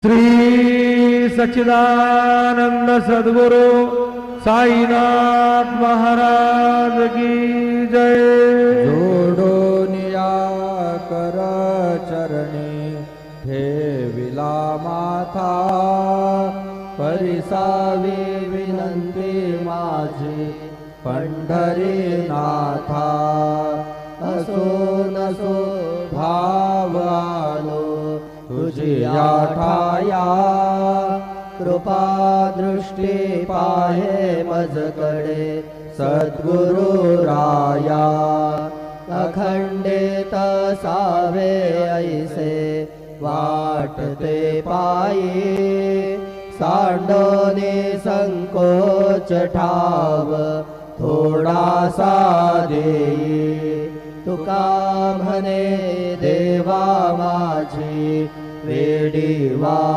श्री सच्चिदानंद सद्गुरु साईनाथ महाराज की जय। जोडोनिया कर चरणी ठेविला माथा, परिसावी विनंती माझी पंढरीनाथा। असो नसो भाव आलो तुझी आठाया, कृपा दृष्टी पाहे मजकडे सद्गुरु राया। अखंडित सावे ऐसे वाटते पायी, सांडोनी संकोच ठाव थोडासा देई। तुका म्हणे देवा माझी वेडी वा